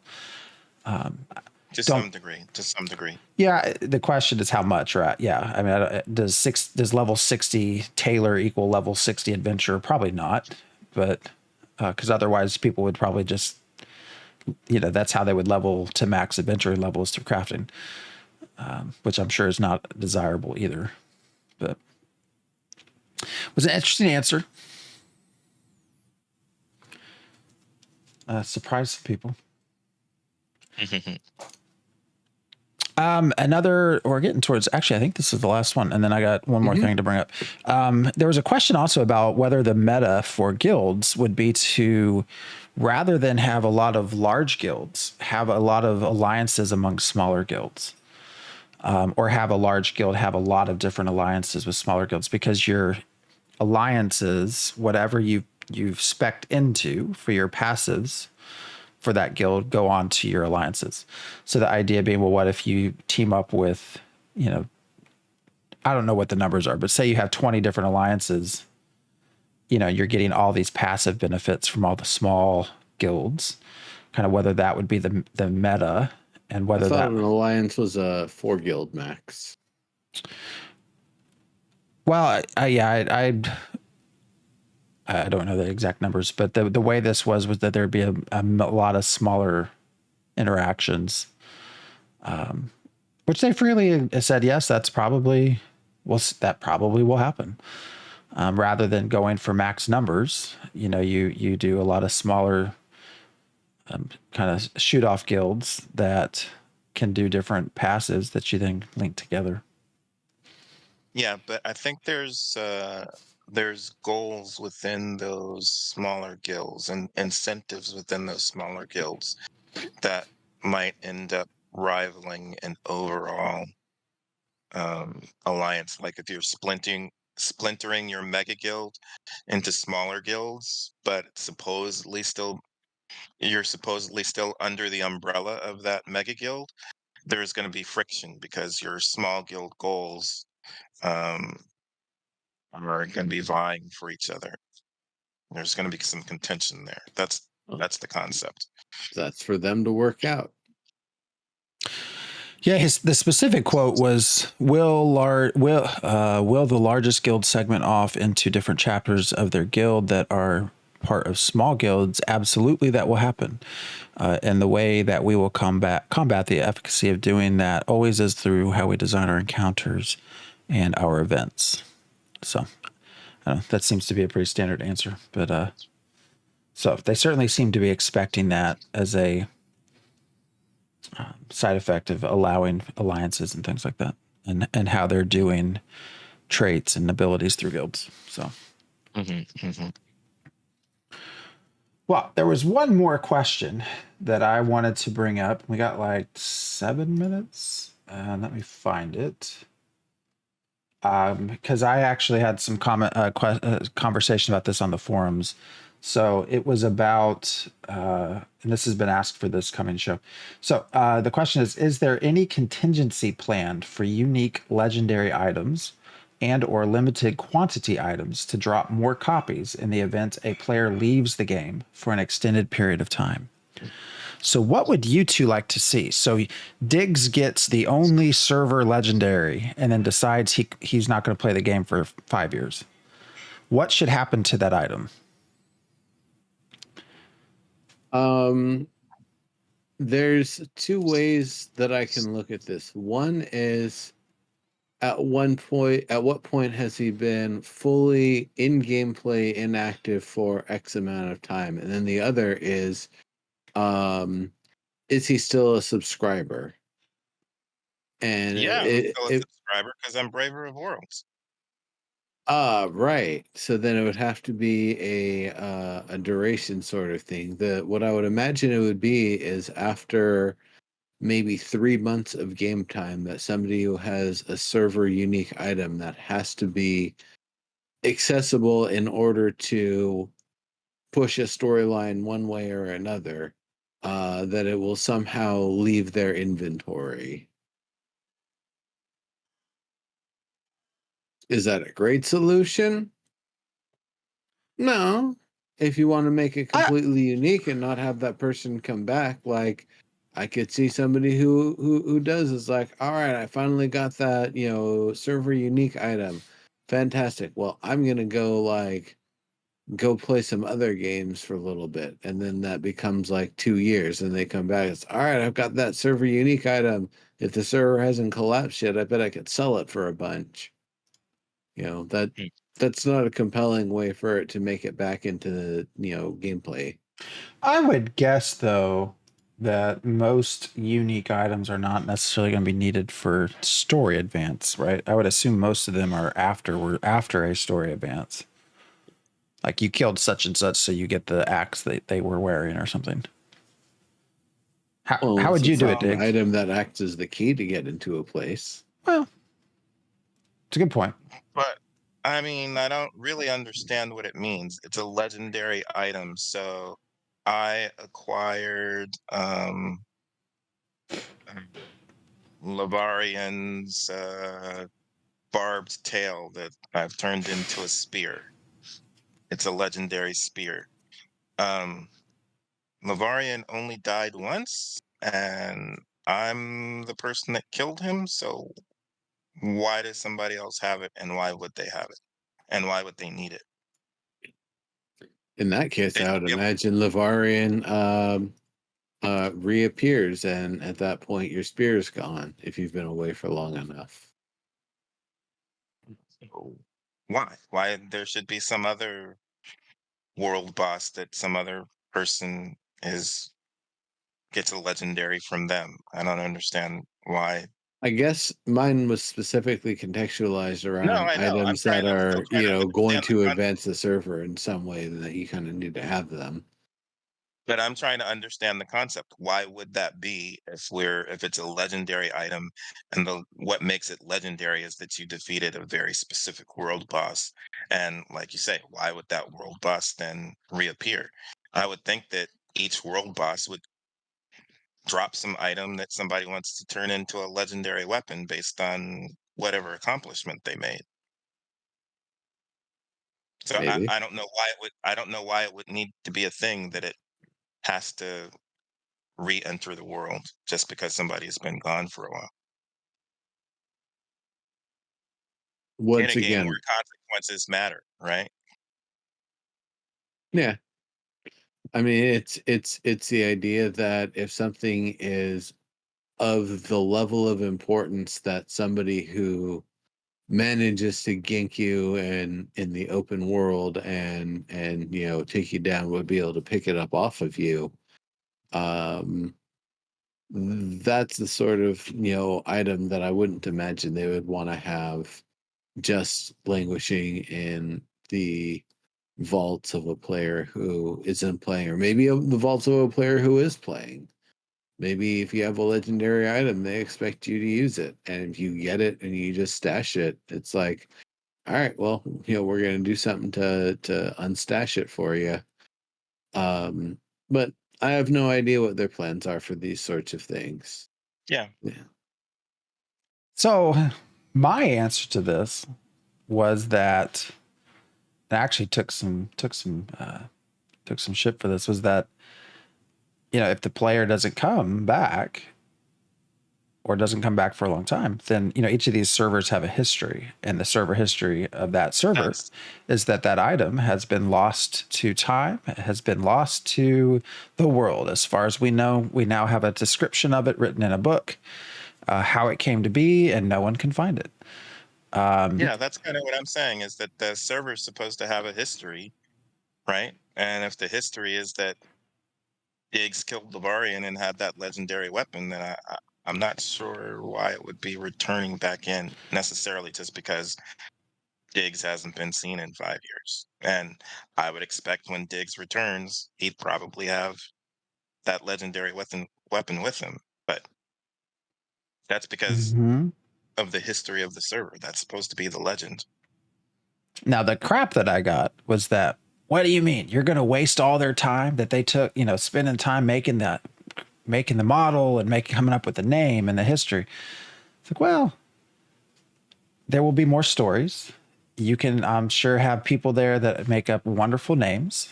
To don't. some degree. To some degree. Yeah, the question is how much, right? Yeah, I mean, does level 60 Taylor equal level 60 Adventure? Probably not, but because otherwise people would probably just, that's how they would level to max Adventure levels through crafting, which I'm sure is not desirable either. But it was an interesting answer. Surprised some people. We're getting towards, actually, I think this is the last one. And then I got one more thing to bring up. There was a question also about whether the meta for guilds would be to, rather than have a lot of large guilds, have a lot of alliances among smaller guilds, or have a large guild, have a lot of different alliances with smaller guilds, because your alliances, whatever you've spec'd into for your passives, for that guild, go on to your alliances. So the idea being, well, what if you team up with, I don't know what the numbers are, but say you have 20 different alliances, you're getting all these passive benefits from all the small guilds, kind of whether that would be the meta, and whether I thought that an alliance was a 4 guild max. Well, I don't know the exact numbers, but the way this was that there'd be a lot of smaller interactions, which they freely said, yes, that probably will happen. Rather than going for max numbers, you do a lot of smaller kind of shoot off guilds that can do different passives that you then link together. Yeah, but I think there's goals within those smaller guilds and incentives within those smaller guilds that might end up rivaling an overall alliance. Like if you're splintering your mega guild into smaller guilds, but you're supposedly still under the umbrella of that mega guild, there's going to be friction because your small guild goals um, are going to be vying for each other. There's going to be some contention there. That's the concept. That's for them to work out. Yeah, the specific quote was, will the largest guild segment off into different chapters of their guild that are part of small guilds? Absolutely, that will happen. And the way that we will combat the efficacy of doing that always is through how we design our encounters and our events. So that seems to be a pretty standard answer. But so they certainly seem to be expecting that as a side effect of allowing alliances and things like that, and how they're doing traits and abilities through guilds. So, well, there was one more question that I wanted to bring up. We got like 7 minutes. Let me find it. Because I actually had some conversation about this on the forums. So it was about, and this has been asked for this coming show. So the question is there any contingency planned for unique legendary items and or limited quantity items to drop more copies in the event a player leaves the game for an extended period of time? So what would you two like to see? So Diggs gets the only server legendary and then decides he's not going to play the game for 5 years. What should happen to that item? There's 2 ways that I can look at this. One is, at what point has he been fully in gameplay inactive for X amount of time? And then the other is he still a subscriber? And yeah, I'm still a subscriber because I'm Braver of Worlds. Right. So then it would have to be a duration sort of thing. What I would imagine it would be is after maybe 3 months of game time, that somebody who has a server unique item that has to be accessible in order to push a storyline one way or another, that it will somehow leave their inventory. Is that a great solution? No. If you want to make it completely unique and not have that person come back, like, I could see somebody who does is like, all right, I finally got that, server unique item. Fantastic. Well, I'm gonna go play some other games for a little bit, and then that becomes like 2 years, and they come back. It's all right. I've got that server unique item. If the server hasn't collapsed yet, I bet I could sell it for a bunch. That's not a compelling way for it to make it back into gameplay. I would guess though that most unique items are not necessarily going to be needed for story advance, right? I would assume most of them are after a story advance. Like you killed such and such, so you get the axe that they were wearing or something. How would you do it, An Diggs? item that acts as the key to get into a place. Well, it's a good point. But I mean, I don't really understand what it means. It's a legendary item, so I acquired Lavarian's barbed tail that I've turned into a spear. It's a legendary spear. Lavarian only died once, and I'm the person that killed him, so why does somebody else have it, and why would they have it? And why would they need it? In that case, They I should would be able- imagine Lavarian reappears, and at that point, your spear is gone if you've been away for long enough. Why? Why there should be some other world boss that some other person is gets a legendary from them. I don't understand why. I guess mine was specifically contextualized No, around I know. items that I'm still are, trying to going understand the to concept. advance the server in some way that you kind of need to have them. But I'm trying to understand the concept. Why would that be if it's a legendary item and what makes it legendary is that you defeated a very specific world boss. And like you say, why would that world boss then reappear? I would think that each world boss would drop some item that somebody wants to turn into a legendary weapon based on whatever accomplishment they made. So Maybe. I don't know why it would need to be a thing that it has to re-enter the world just because somebody's been gone for a while. In Once a game again, where consequences matter, right? yeah. I mean, it's the idea that if something is of the level of importance that somebody who manages to gank you in the open world and take you down would be able to pick it up off of you, um that's the sort of item that I wouldn't imagine they would want to have just languishing in the vaults of a player who isn't playing, or maybe the vaults of a player who is playing. Maybe if you have a legendary item, they expect you to use it. And if you get it and you just stash it, it's like, all right, well, we're going to do something to unstash it for you. But I have no idea what their plans are for these sorts of things. Yeah. Yeah. So my answer to this was that I actually took some shit for this, was that if the player doesn't come back or doesn't come back for a long time, then each of these servers have a history, and the server history of that server Yes. is that item has been lost to time, it has been lost to the world. As far as we know, we now have a description of it written in a book, how it came to be, and no one can find it. Yeah, that's kind of what I'm saying is that the server's supposed to have a history, right? And if the history is that Diggs killed Lavarian and had that legendary weapon, then I'm not sure why it would be returning back in necessarily just because Diggs hasn't been seen in 5 years. And I would expect when Diggs returns, he'd probably have that legendary weapon with him. But that's because Mhm. of the history of the server. That's supposed to be the legend. Now, the crap that I got was that, what do you mean? You're going to waste all their time that they took, spending time making the model and coming up with the name and the history. It's like, well, there will be more stories. You can, I'm sure, have people there that make up wonderful names.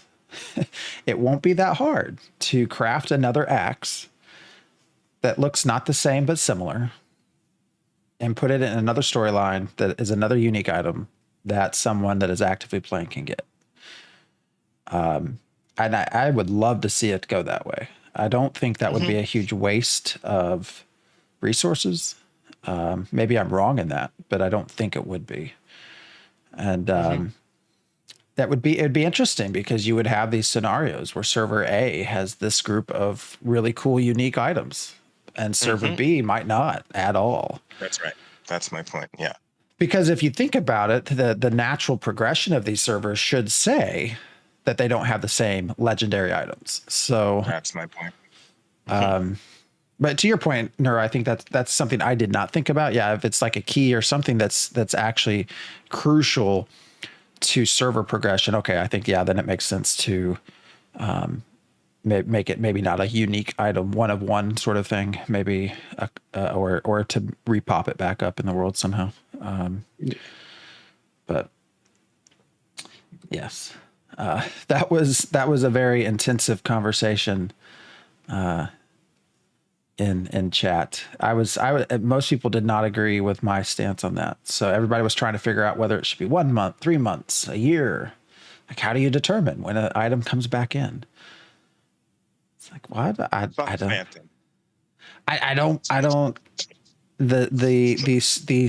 It won't be that hard to craft another axe that looks not the same but similar and put it in another storyline that is another unique item that someone that is actively playing can get. And I would love to see it go that way. I don't think that would be a huge waste of resources. Maybe I'm wrong in that, but I don't think it would be. And it'd be interesting because you would have these scenarios where server A has this group of really cool, unique items, and server B might not at all. That's right. That's my point. Yeah. Because if you think about it, the natural progression of these servers should say that they don't have the same legendary items. So that's my point. But to your point, Nura, I think that's something I did not think about. Yeah, if it's like a key or something that's actually crucial to server progression, okay, I think then it makes sense to make it maybe not a unique item, one of one sort of thing, maybe or to repop it back up in the world somehow. But yes, that was a very intensive conversation in chat. Most people did not agree with my stance on that. So everybody was trying to figure out whether it should be 1 month, 3 months, a year. Like, how do you determine when an item comes back in? It's like, what? I don't. The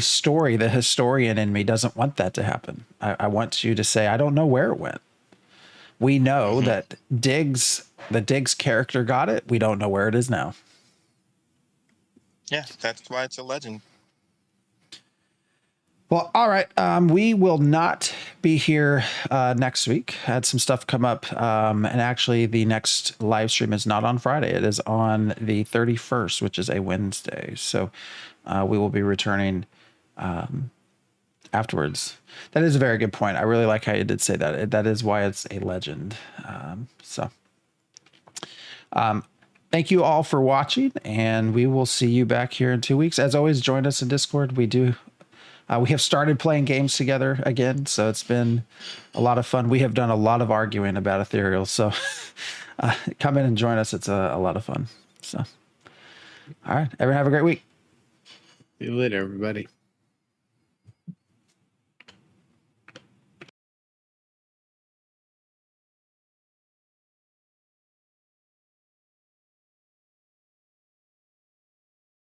story, the historian in me doesn't want that to happen. I want you to say, I don't know where it went. We know that the Diggs character got it. We don't know where it is now. Yeah, that's why it's a legend. Well, all right. We will not be here next week. I had some stuff come up. And actually, the next live stream is not on Friday. It is on the 31st, which is a Wednesday. So we will be returning afterwards. That is a very good point. I really like how you did say that. That is why it's a legend. Thank you all for watching, and we will see you back here in 2 weeks. As always, join us in Discord. We have started playing games together again, so it's been a lot of fun. We have done a lot of arguing about Ethereal, so come in and join us. It's a lot of fun. So, all right, everyone have a great week. See you later, everybody.